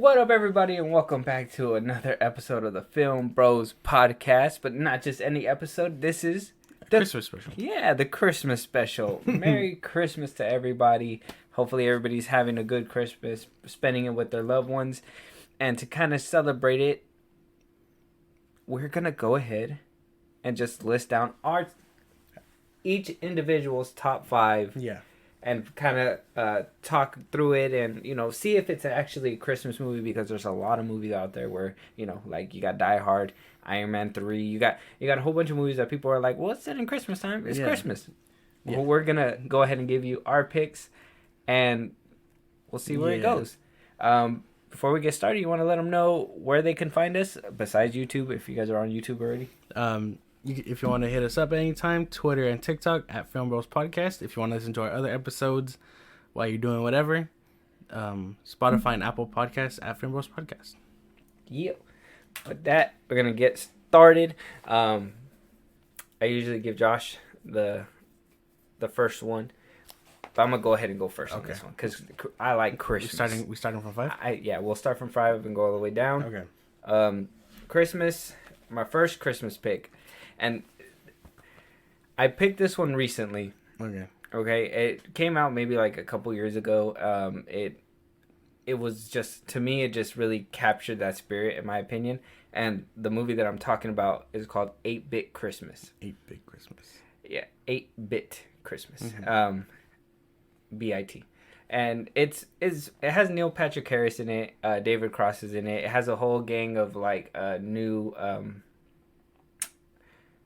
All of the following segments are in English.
What up, everybody, and welcome back to another episode of the FilmBros podcast. But not just any episode. This is the Christmas special. Yeah, the Christmas special. Merry Christmas to everybody. Hopefully, everybody's having a good Christmas, spending it with their loved ones, and to kind of celebrate it, we're gonna go ahead and just list down each individual's top 5. Yeah. And kind of talk through it and, see if it's actually a Christmas movie, because there's a lot of movies out there where, like you got Die Hard, Iron Man 3. You got a whole bunch of movies that people are like, well, it's set in Christmas time. It's Christmas. Yeah. Well, we're going to go ahead and give you our picks, and we'll see where it goes. Before we get started, you want to let them know where they can find us besides YouTube, if you guys are on YouTube already? If you want to hit us up anytime, Twitter and TikTok at FilmBros Podcast. If you want to listen to our other episodes while you're doing whatever, Spotify and Apple Podcasts at FilmBros Podcast. Yep. With that, we're going to get started. I usually give Josh the first one, but I'm going to go ahead and go first on this one because I like Christmas. We starting from 5? We'll start from 5 and go all the way down. Okay. Christmas, my first Christmas pick. And I picked this one recently. Okay. It came out maybe like a couple years ago. It was just, to me, it just really captured that spirit, in my opinion. And the movie that I'm talking about is called 8-Bit Christmas. 8-Bit Christmas. Yeah, 8-Bit Christmas. Mm-hmm. B-I-T. And it has Neil Patrick Harris in it. David Cross is in it. It has a whole gang of like new.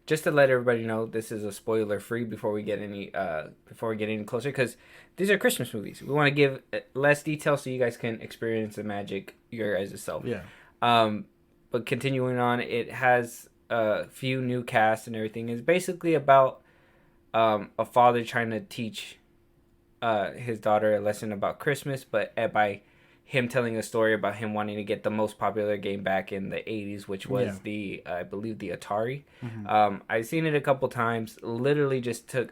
Just to let everybody know, this is a spoiler free before we get any closer, because these are Christmas movies. We want to give less detail so you guys can experience the magic your guys' self. Yeah. But continuing on, it has a few new casts and everything. It's basically about a father trying to teach his daughter a lesson about Christmas, but by him telling a story about him wanting to get the most popular game back in the 80s, which was I believe the Atari. Mm-hmm. I've seen it a couple times. Literally just took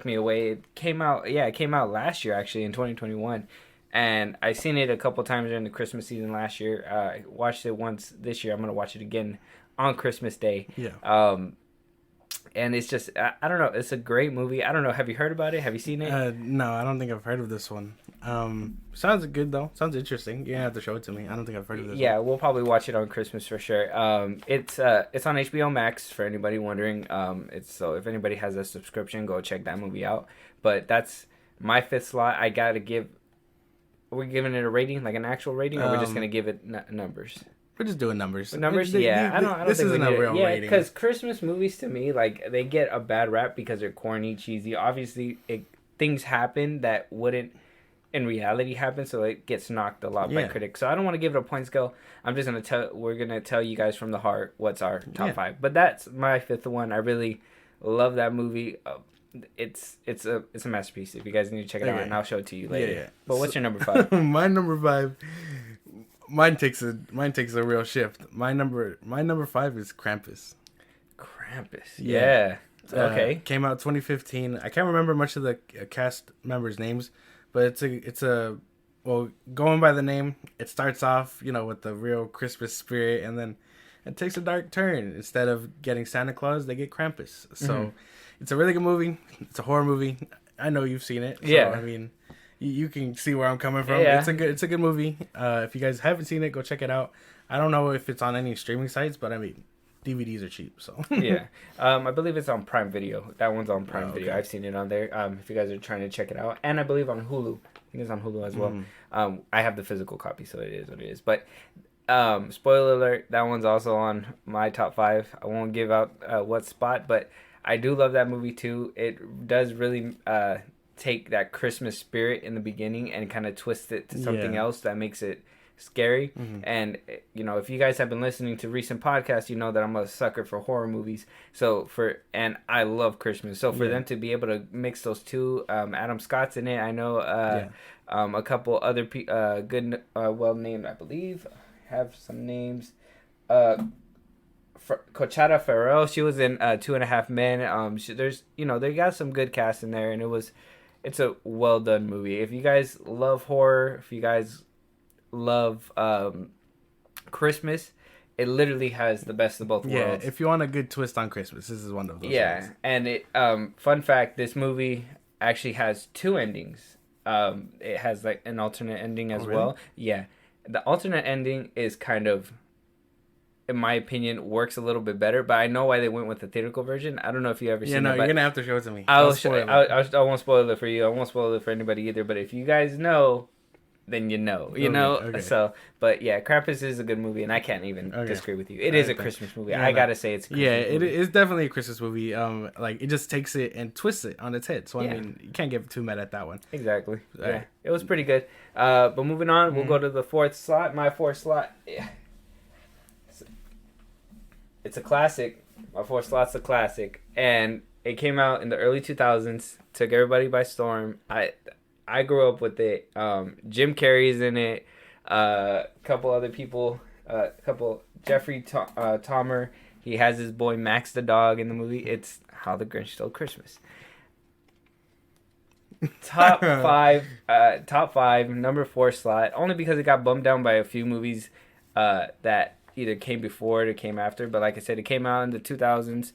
me away. It came out last year, actually, in 2021. And I've seen it a couple times during the Christmas season last year. I watched it once this year. I'm going to watch it again on Christmas Day. Yeah. And it's just, I don't know. It's a great movie. I don't know. Have you heard about it? Have you seen it? No, I don't think I've heard of this one. Sounds good, though. Sounds interesting. You're going to have to show it to me. I don't think I've heard of this one. Yeah, we'll probably watch it on Christmas for sure. It's on HBO Max, for anybody wondering. So if anybody has a subscription, go check that movie out. But that's my 5th slot. I got to give... Are we giving it a rating, like an actual rating, or we're just going to give it numbers? We're just doing numbers. Numbers? Yeah. I don't this think isn't a real rating. Because Christmas movies, to me, like, they get a bad rap because they're corny, cheesy. Obviously, things happen that wouldn't in reality happen, so it gets knocked a lot by critics. So I don't want to give it a point scale. I'm just going to we're going to tell you guys from the heart what's our top 5. But that's my 5th one. I really love that movie. It's a masterpiece. If you guys need to check it out, and I'll show it to you later. Yeah. But what's your number 5? My number 5... Mine takes a real shift. My number 5 is Krampus. Krampus. Yeah. Okay. Came out 2015. I can't remember much of the cast members' names, but it's a going by the name, it starts off, with the real Christmas spirit, and then it takes a dark turn. Instead of getting Santa Claus, they get Krampus. So It's a really good movie. It's a horror movie. I know you've seen it. So, I mean, you can see where I'm coming from. Yeah. It's a good movie. If you guys haven't seen it, go check it out. I don't know if it's on any streaming sites, but I mean, DVDs are cheap, so. Yeah. I believe it's on Prime Video. That one's on Prime Video. I've seen it on there. If you guys are trying to check it out. And I believe on Hulu. I think it's on Hulu as well. I have the physical copy, so it is what it is. But spoiler alert, that one's also on my top 5. I won't give out what spot, but I do love that movie too. It does really take that Christmas spirit in the beginning and kind of twist it to something else that makes it scary. And if you guys have been listening to recent podcasts, you know that I'm a sucker for horror movies. And I love Christmas. So for them to be able to mix those two, Adam Scott's in it. I know a couple other good, well named, I believe. I have some names. Cochata Farrell, she was in 2.5 Men. They got some good cast in there, and it's a well done movie. If you guys love horror, if you guys love Christmas, it literally has the best of both worlds. Yeah, if you want a good twist on Christmas, this is one of those. Yeah, ones. and it fun fact, this movie actually has two endings. It has like an alternate ending as well. Yeah, the alternate ending is kind of, in my opinion, works a little bit better. But I know why they went with the theatrical version. I don't know if you ever seen it. Yeah, no, you're gonna have to show it to me. I won't spoil it for you. I won't spoil it for anybody either. But if you guys know, then you know. Okay. So, but yeah, Krampus is a good movie, and I can't even disagree with you. It is a Christmas movie. I gotta say it's a Christmas movie. It is definitely a Christmas movie. Like it just takes it and twists it on its head. So I mean, you can't get too mad at that one. Exactly. Yeah, it was pretty good. But moving on, we'll go to the fourth slot. My fourth slot. Yeah. It's a classic. My fourth slot's a classic, and it came out in the early 2000s. Took everybody by storm. I grew up with it. Jim Carrey's in it. A couple other people. Jeffrey Tomer. He has his boy Max the dog in the movie. It's How the Grinch Stole Christmas. Top five, number 4 slot. Only because it got bumped down by a few movies that either came before it or came after. But like I said, it came out in the 2000s.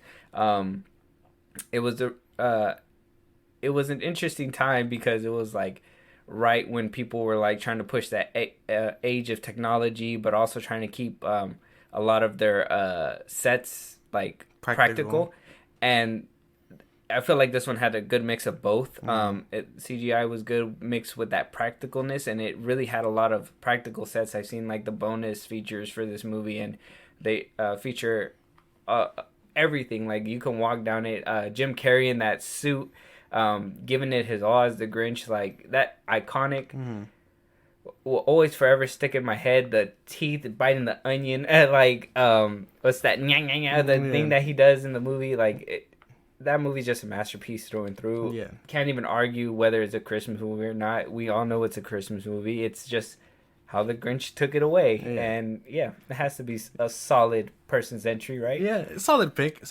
It was an interesting time because it was like right when people were like trying to push that age of technology, but also trying to keep a lot of their sets like practical. And I feel like this one had a good mix of both. CGI was good mixed with that practicalness, and it really had a lot of practical sets. I've seen like the bonus features for this movie, and they feature everything. Like you can walk down it. Jim Carrey in that suit, giving it his all as the Grinch, like that iconic. Will always forever stick in my head. The teeth biting the onion, like what's that? The thing that he does in the movie, like. That movie's just a masterpiece through and through. Yeah. Can't even argue whether it's a Christmas movie or not. We all know it's a Christmas movie. It's just how the Grinch took it away. Yeah. And yeah, it has to be a solid person's entry, right? Yeah, solid pick.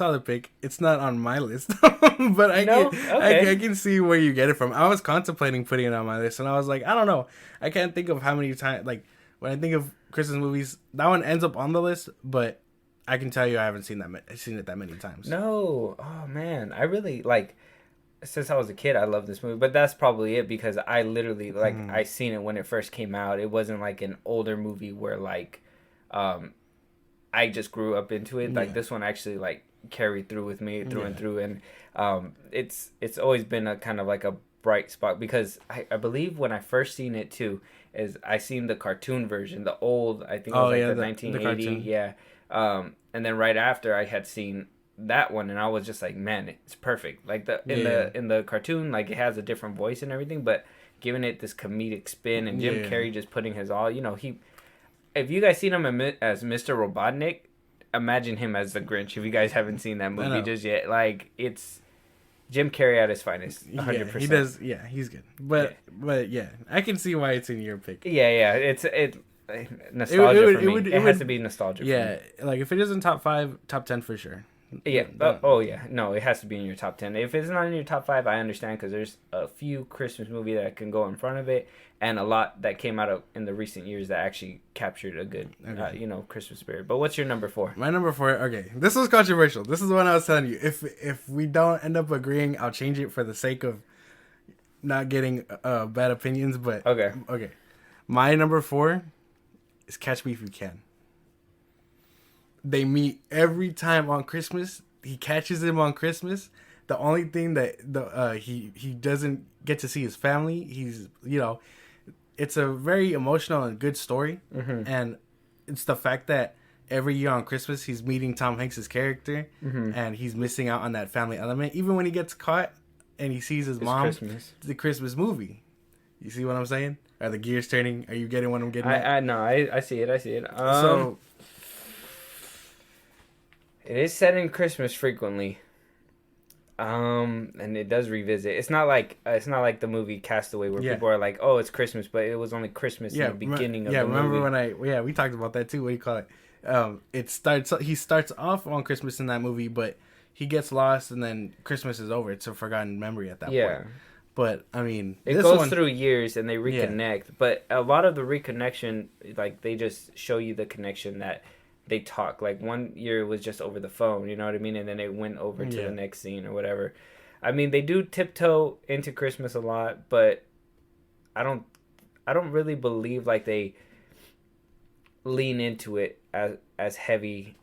It's not on my list, but I can see where you get it from. I was contemplating putting it on my list, and I was like, I don't know. I can't think of how many times, like, when I think of Christmas movies, that one ends up on the list, but I can tell you I haven't seen it that many times. No. Oh, man. I really, like, since I was a kid, I love this movie. But that's probably it because I literally, like, I seen it when it first came out. It wasn't, like, an older movie where, like, I just grew up into it. Like, this one actually, like, carried through with me through and through. And it's always been a kind of, like, a bright spot because I believe when I first seen it, too, is I seen the cartoon version, the old, I think it was, the 1980. And then right after I had seen that one, and I was just like, man, it's perfect. Like in the cartoon, like it has a different voice and everything, but giving it this comedic spin, and Jim Carrey just putting his all. You know, if you guys seen him as Mr. Robotnik, imagine him as the Grinch. If you guys haven't seen that movie just yet, like it's Jim Carrey at his finest, 100%. He does. Yeah, he's good. But yeah, I can see why it's in your pick. Yeah, it's nostalgia for me. It has to be nostalgia for me. Yeah, like if it isn't top 5, top 10 for sure. Yeah. No, it has to be in your top 10. If it's not in your top 5, I understand because there's a few Christmas movies that can go in front of it, and a lot that came out in the recent years that actually captured a good, Christmas spirit. But what's your number 4? My number 4. Okay, this was controversial. This is the one I was telling you. If we don't end up agreeing, I'll change it for the sake of not getting bad opinions. But okay. My number 4 is Catch Me If You Can. They meet every time on Christmas. He catches him on Christmas. The only thing that he doesn't get to see his family. He's it's a very emotional and good story, and it's the fact that every year on Christmas he's meeting Tom Hanks' character, and he's missing out on that family element. Even when he gets caught and he sees his mom, the Christmas movie. You see what I'm saying? Are the gears turning? Are you getting what I'm getting at? I know. I see it. So it is set in Christmas frequently. And it does revisit. It's not like the movie Castaway where people are like, "Oh, it's Christmas," but it was only Christmas in the beginning of the movie. Yeah, remember when we talked about that too. What do you call it? He starts off on Christmas in that movie, but he gets lost, and then Christmas is over. It's a forgotten memory at that point. But I mean, it goes through years and they reconnect. Yeah. But a lot of the reconnection, like they just show you the connection that they talk. Like one year it was just over the phone, you know what I mean, and then it went over to the next scene or whatever. I mean, they do tiptoe into Christmas a lot, but I don't really believe like they lean into it as heavy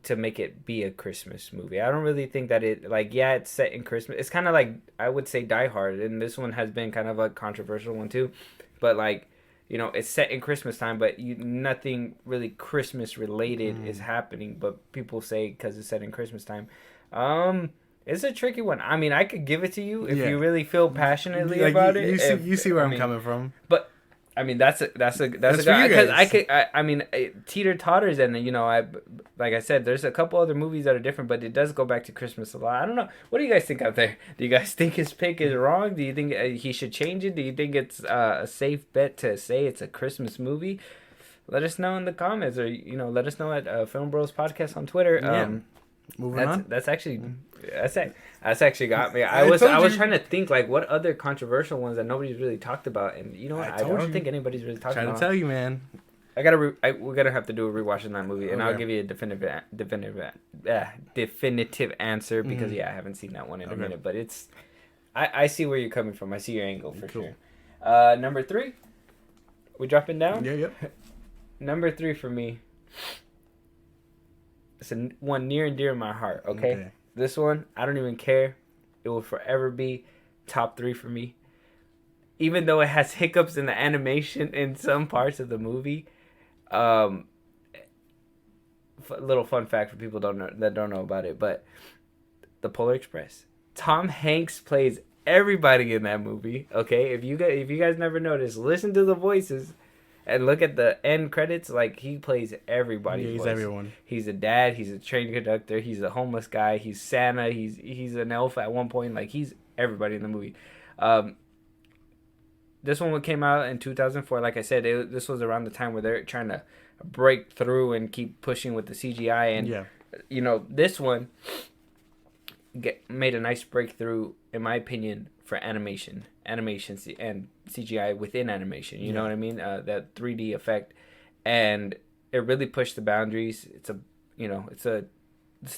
to make it be a Christmas movie. I don't really think that it, like, yeah, it's set in Christmas. It's kind of like, I would say Die Hard, and this one has been kind of a controversial one too, but like, you know, it's set in Christmas time, but nothing really Christmas related is happening, but people say because it's set in Christmas time. It's a tricky one. I mean, I could give it to you if you really feel passionately about it. You see where I'm coming from. But I mean, that's a guy, because I mean, it teeter totters, and you know, like I said, there's a couple other movies that are different, but it does go back to Christmas a lot. I don't know. What do you guys think out there? Do you guys think his pick is wrong? Do you think he should change it? Do you think it's a safe bet to say it's a Christmas movie? Let us know in the comments, or you know, let us know at FilmBros Podcast on Twitter. Moving on. That's actually got me. I was trying to think like what other controversial ones that nobody's really talked about, and you know what? I don't think anybody's really talking about. Trying to tell you, man. We're gonna have to do a rewatch of that movie, and I'll give you a definitive answer because I haven't seen that one in a minute. But it's, I see where you're coming from. I see your angle for sure. Number 3, we dropping down. Yeah. Number 3 for me. It's one near and dear to my heart, okay? This one, I don't even care. It will forever be top 3 for me. Even though it has hiccups in the animation in some parts of the movie. Little fun fact for people that don't know about it, but The Polar Express. Tom Hanks plays everybody in that movie, okay? If you guys never noticed, listen to the voices. And look at the end credits, like, he plays everybody. Yeah, he's everyone. He's a dad, he's a train conductor, he's a homeless guy, he's Santa, he's an elf at one point. Like, he's everybody in the movie. This one came out in 2004. Like I said, this was around the time where they're trying to break through and keep pushing with the CGI. And, you know, this one made a nice breakthrough, in my opinion, for animation and CGI within animation. You know what I mean? That 3D effect, and it really pushed the boundaries. It's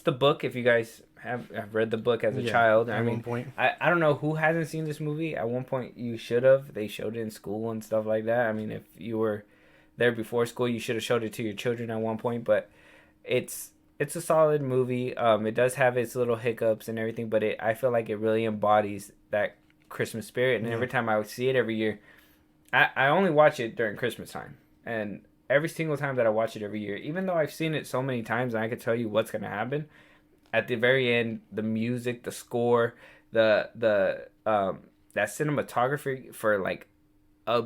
the book. If you guys have read the book as a child, at one point. I don't know who hasn't seen this movie. At one point, you should have. They showed it in school and stuff like that. I mean, if you were there before school, you should have showed it to your children at one point. But it's a solid movie. It does have its little hiccups and everything, but I feel like it really embodies that Christmas spirit. And every time I would see it every year, I only watch it during Christmas time. And every single time that I watch it every year, even though I've seen it so many times and I could tell you what's going to happen, at the very end, the music, the score, that cinematography for like a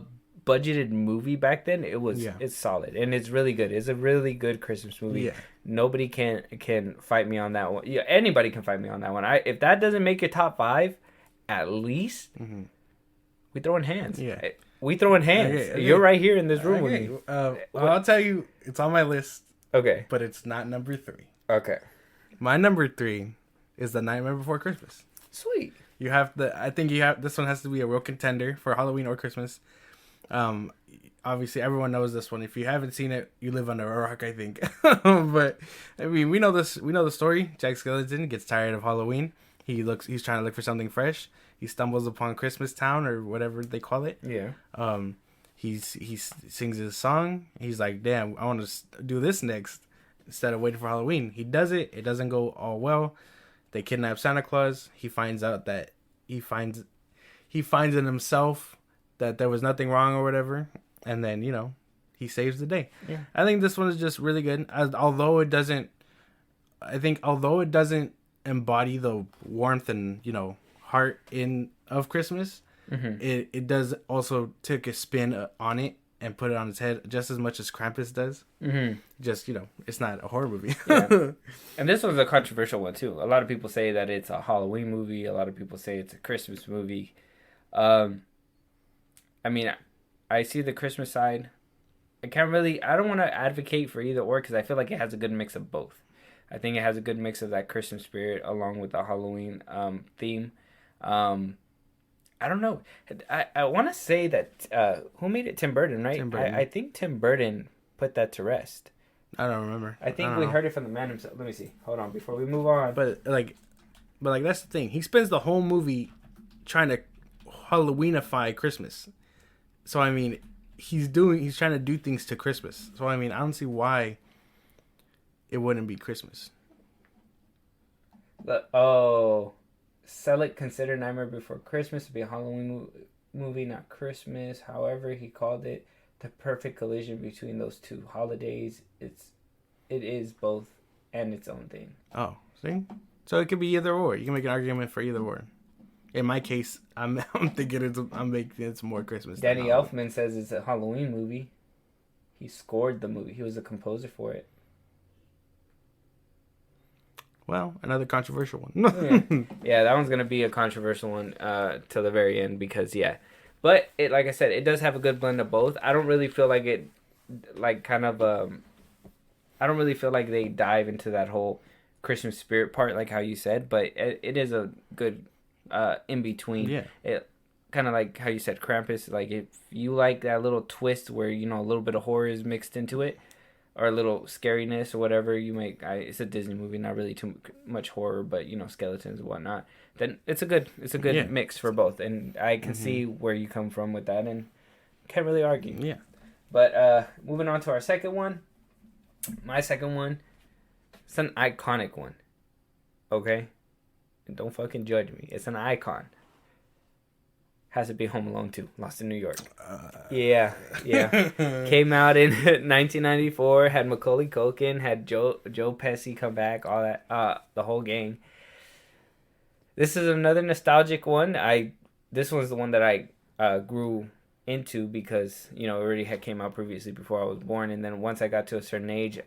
budgeted movie back then, it's solid and it's really good. It's a really good Christmas movie. Yeah. Nobody can fight me on that one. Yeah, anybody can fight me on that one. If that doesn't make your top 5, at least we throwing hands. Yeah, we throwing hands. Okay. You're right here in this room with me. Well, I'll tell you, it's on my list. Okay, but it's not number 3. Okay, my number 3 is The Nightmare Before Christmas. Sweet. I think this one has to be a real contender for Halloween or Christmas. Obviously everyone knows this one. If you haven't seen it, you live under a rock, I think. But I mean, we know the story. Jack Skellington gets tired of Halloween. He's trying to look for something fresh. He stumbles upon Christmas Town, or whatever they call it. Yeah. He sings his song. He's like, damn, I want to do this next instead of waiting for Halloween. He does it. It doesn't go all well. They kidnap Santa Claus. He finds out that he finds in himself that there was nothing wrong or whatever, and then he saves the day. Yeah. I think this one is just really good. Although it doesn't embody the warmth and heart of Christmas, it does also take a spin on it and put it on its head just as much as Krampus does. Just it's not a horror movie. Yeah. And this was a controversial one too. A lot of people say that it's a Halloween movie. A lot of people say it's a Christmas movie. I mean, I see the Christmas side. I don't want to advocate for either or, because I feel like it has a good mix of both. I think it has a good mix of that Christmas spirit along with the Halloween theme. I don't know. I want to say that who made it? Tim Burton, right? Tim Burton. I think Tim Burton put that to rest. I don't remember. I think don't we know. heard it from the man himself. Let me see. Hold on before we move on. But that's the thing. He spends the whole movie trying to Halloweenify Christmas. So I mean, he's trying to do things to Christmas. So I mean, I don't see why it wouldn't be Christmas. Selick considered Nightmare Before Christmas to be a Halloween movie, not Christmas. However, he called it the perfect collision between those two holidays. It is both and its own thing. Oh, see? So it could be either or. You can make an argument for either or. In my case, I'm thinking I'm making it more Christmas. Danny Elfman says it's a Halloween movie. He scored the movie. He was a composer for it. Well, another controversial one. Yeah, that one's gonna be a controversial one till the very end because but it, like I said, it does have a good blend of both. I don't really feel like it, I don't really feel like they dive into that whole Christmas spirit part like how you said, but it is a good in between. Yeah. It kind of like how you said Krampus. Like if you like that little twist where a little bit of horror is mixed into it, or a little scariness or whatever you make. It's a Disney movie, not really too much horror, but skeletons and whatnot. Then it's a good mix for both, and I can see where you come from with that, and can't really argue. Yeah. But moving on to our second one, my second one, it's an iconic one. Okay, and don't fucking judge me. It's an icon. Has to be Home Alone 2, Lost in New York. Yeah. Came out in 1994, had Macaulay Culkin, had Joe Pesci come back, all that, the whole gang. This is another nostalgic one. This was the one that I grew into because, it already had came out previously before I was born, and then once I got to a certain age,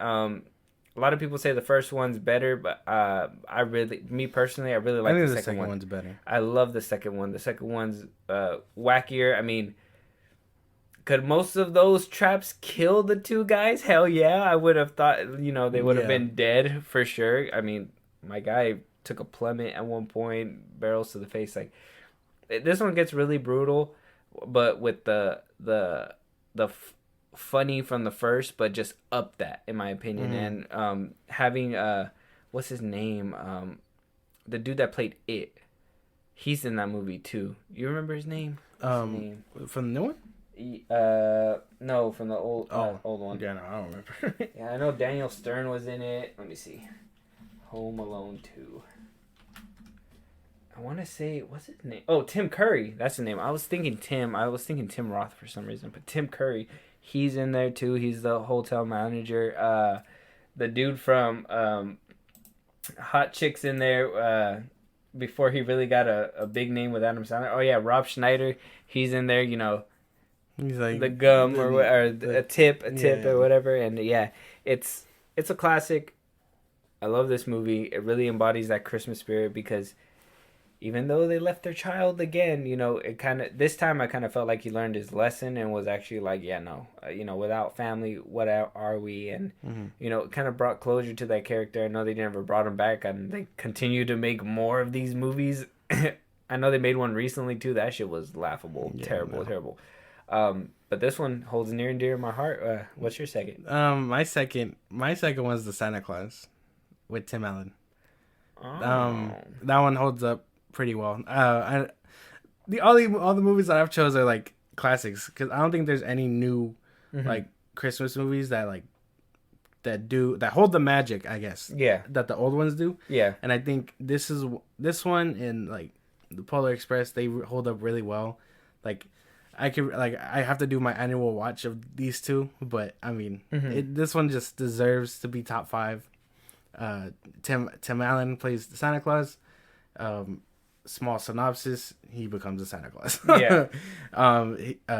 a lot of people say the first one's better, but me personally, I really like the second one. One's better. I love the second one. The second one's wackier. I mean, could most of those traps kill the two guys? Hell yeah. I would have thought, they would have been dead for sure. I mean, my guy took a plummet at one point, barrels to the face. Like, this one gets really brutal, but with the funny from the first, but just up that in my opinion. And having what's his name, the dude that played It, he's in that movie too. You remember his name? From the new one? No, from the old one. Yeah, no, I don't remember. Yeah, I know Daniel Stern was in it. Let me see. Home Alone 2. I want to say, what's his name? Oh, Tim Curry. That's the name. I was thinking Tim Roth for some reason, but Tim Curry, he's in there too. He's the hotel manager. The dude from Hot Chicks in there before he really got a big name with Adam Sandler. Oh yeah, Rob Schneider. He's in there. He's like the gum or a tip or whatever. And yeah, it's a classic. I love this movie. It really embodies that Christmas spirit because even though they left their child again, it kind of, this time I kind of felt like he learned his lesson and was actually like, without family, what are we? And, it kind of brought closure to that character. I know they never brought him back and they continue to make more of these movies. I know they made one recently too. That shit was laughable. Yeah, terrible. But this one holds near and dear to my heart. What's your second? My second one's the Santa Claus with Tim Allen. Oh. That one holds up pretty well. All the movies that I've chose are like classics because I don't think there's any new like Christmas movies that hold the magic, I guess. Yeah. That the old ones do. Yeah. And I think this one and like the Polar Express, they hold up really well. Like I have to do my annual watch of these two, but I mean this one just deserves to be top 5. Tim Allen plays Santa Claus. Small synopsis: he becomes a Santa Claus. Yeah.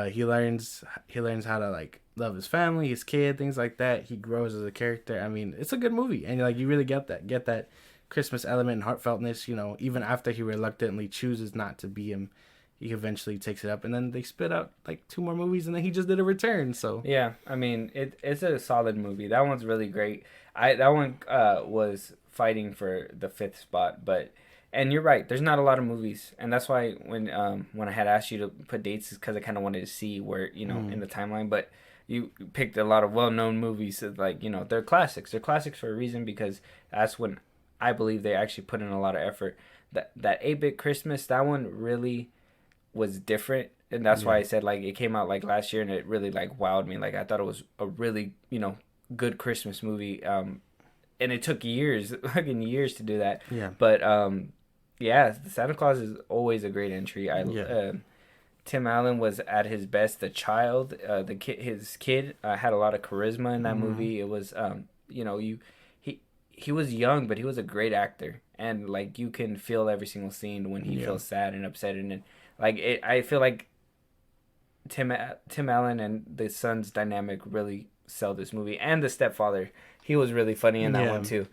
He learns how to like love his family, his kid, things like that. He grows as a character. I mean, it's a good movie, and like you really get that Christmas element and heartfeltness. Even after he reluctantly chooses not to be him, he eventually takes it up, and then they spit out like 2 more movies, and then he just did a return. So yeah, I mean, it's a solid movie. That one's really great. That one was fighting for the 5th spot, but And you're right. There's not a lot of movies, and that's why when I had asked you to put dates, is because I kind of wanted to see where in the timeline. But you picked a lot of well-known movies that, like, they're classics. They're classics for a reason, because that's when I believe they actually put in a lot of effort. That 8-Bit Christmas, that one really was different, and that's why I said, like, it came out like last year, and it really like wowed me. Like, I thought it was a really good Christmas movie. And it took years, fucking years to do that. Yeah. But yeah, Santa Claus is always a great entry. Tim Allen was at his best. The child, his kid, had a lot of charisma in that movie. It was, he was young, but he was a great actor, and like you can feel every single scene when he feels sad and upset, and I feel like Tim Allen and the son's dynamic really sell this movie, and the stepfather, he was really funny in that one too.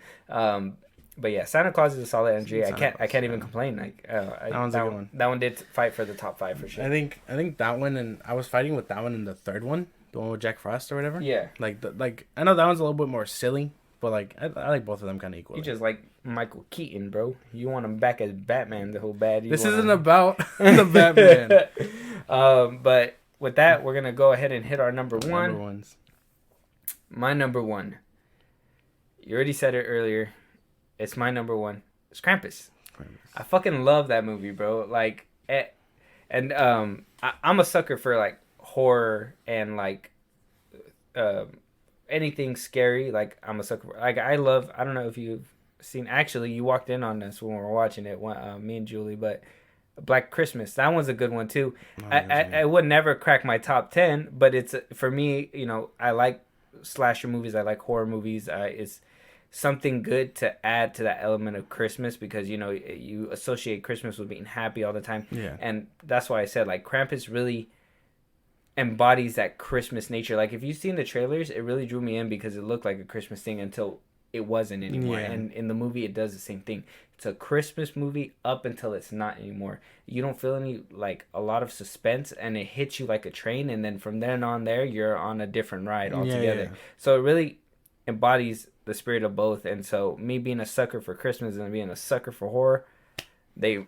But yeah, Santa Claus is a solid entry. I can't even complain. Like that one's a good one. That one did fight for the top 5 for sure. I think that one, and I was fighting with that one and the third one, the one with Jack Frost or whatever. Yeah. Like I know that one's a little bit more silly, but like I like both of them kind of equally. You just like Michael Keaton, bro. You want him back as Batman, the whole bad. This isn't about the Batman. But with that, we're gonna go ahead and hit our number one. Number ones. My number one. You already said it earlier. It's my number one. It's Krampus. I fucking love that movie, bro. Like, I'm a sucker for like horror and like anything scary. Like, I'm a sucker for, like, I don't know if you've seen, actually you walked in on this when we were watching it, me and Julie, but Black Christmas, that one's a good one too. I would never crack my top 10, but it's, for me, I like slasher movies, I like horror movies. It's something good to add to that element of Christmas, because you associate Christmas with being happy all the time. Yeah. And that's why I said, like, Krampus really embodies that Christmas nature. Like, if you've seen the trailers, it really drew me in because it looked like a Christmas thing until it wasn't anymore. Yeah. And in the movie, it does the same thing. It's a Christmas movie up until it's not anymore. You don't feel any, like, a lot of suspense, and it hits you like a train, and then from then on there, you're on a different ride altogether. Yeah. So it really embodies the spirit of both. And so me being a sucker for Christmas and being a sucker for horror, they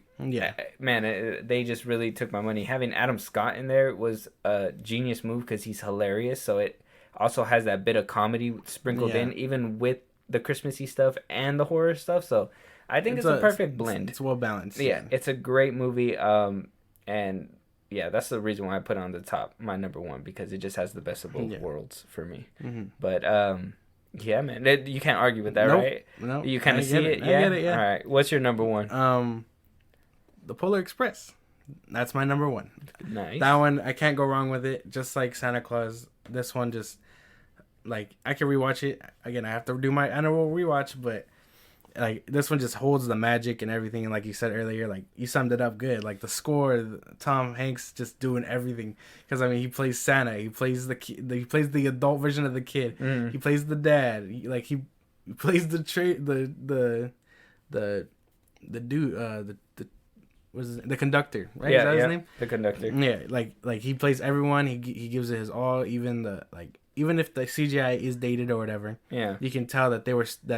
just really took my money. Having Adam Scott in there was a genius move, because he's hilarious. So it also has that bit of comedy sprinkled in, even with the Christmassy stuff and the horror stuff. So I think it's a perfect blend. It's well balanced. Yeah, it's a great movie. And yeah, that's the reason why I put it on the top, my number one, because it just has the best of both worlds for me. Mm-hmm. But yeah, man, you can't argue with that, right? No, you kind of see it. Yeah, I get it. Yeah. All right, what's your number one? The Polar Express. That's my number one. Nice. That one, I can't go wrong with it. Just like Santa Claus, this one just, like, I can rewatch it again. I have to do my annual rewatch, but like, this one just holds the magic and everything. And like you said earlier, like, you summed it up good. Like, the score, Tom Hanks just doing everything. Because I mean, he plays Santa. He plays he plays the adult version of the kid. Mm. He plays the dad. He plays the dude. The conductor, right? Yeah, is that his name? The conductor. Yeah, like he plays everyone. He gives it his all. Even if the CGI is dated or whatever. Yeah, you can tell that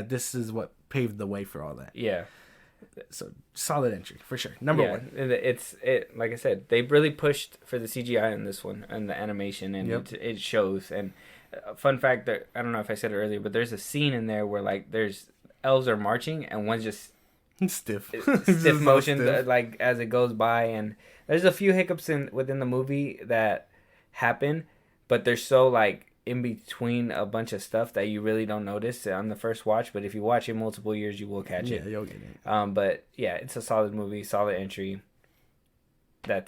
this is what paved the way for all that. Yeah. So solid entry for sure. Number one. It's like I said, they really pushed for the CGI in this one and the animation, and it shows. And fun fact that I don't know if I said it earlier, but there's a scene in there where like there's elves are marching and one's just stiff motion stiff. Like as it goes by, and there's a few hiccups within the movie that happen, but they're so like in between a bunch of stuff that you really don't notice on the first watch, but if you watch it multiple years, you will catch it. Yeah, you'll get it. But yeah, it's a solid movie, solid entry. I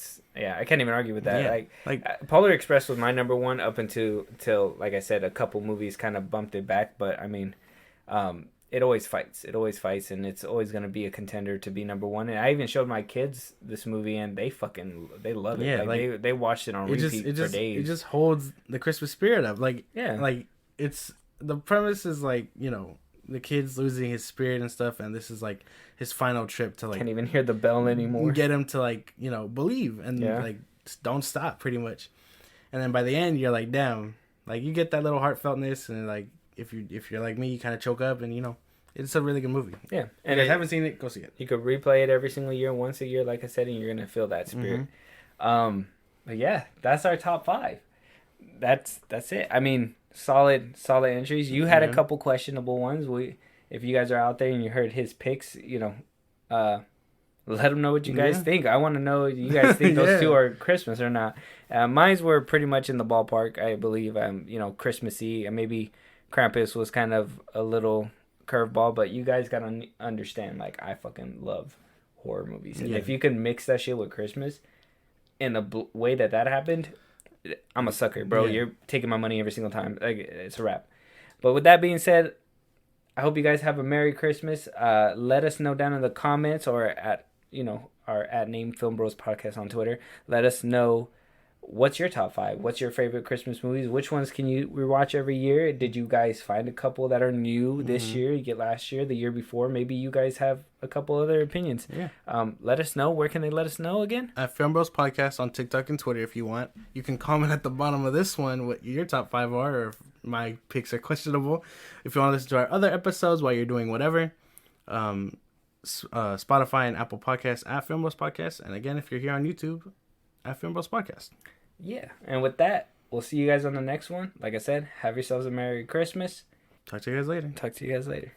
can't even argue with that. Yeah, like Polar Express was my number one up until like I said, a couple movies kind of bumped it back, but I mean, it always fights. It always fights, and it's always going to be a contender to be number one. And I even showed my kids this movie, and they love it. Yeah, like they watched it on repeat for days. It just holds the Christmas spirit up. Like, yeah, like it's the premise is like, the kid's losing his spirit and stuff, and this is like his final trip to like can't even hear the bell anymore. Get him to like believe and like don't stop pretty much. And then by the end, you're like, damn, like you get that little heartfeltness, and like. If you're like me, you kind of choke up and It's a really good movie. Yeah, And if you haven't seen it, go see it. You could replay it every single year, once a year, like I said, and you're gonna feel that spirit. But yeah, that's our top 5. That's it. I mean, solid entries. You had a couple questionable ones. If you guys are out there and you heard his picks, let them know what you guys think. I want to know if you guys think those two are Christmas or not. Mines were pretty much in the ballpark, I believe. Christmassy. Maybe Krampus was kind of a little curveball, but you guys gotta understand, like, I fucking love horror movies, and if you can mix that shit with Christmas in the way that happened, I'm a sucker, bro. You're taking my money every single time. Like, it's a wrap. But with that being said, I hope you guys have a Merry Christmas. Let us know down in the comments, or at our @name FilmBros podcast on Twitter. Let us know, what's your top 5? What's your favorite Christmas movies? Which ones can you rewatch every year? Did you guys find a couple that are new this year? You get last year, the year before. Maybe you guys have a couple other opinions. Yeah. Let us know. Where can they let us know again? At FilmBros Podcast on TikTok and Twitter if you want. You can comment at the bottom of this one what your top 5 are, or if my picks are questionable. If you want to listen to our other episodes while you're doing whatever, Spotify and Apple Podcasts at FilmBros Podcast. And again, if you're here on YouTube, at FilmBros Podcast. Yeah, and with that, we'll see you guys on the next one. Like I said, have yourselves a Merry Christmas. Talk to you guys later.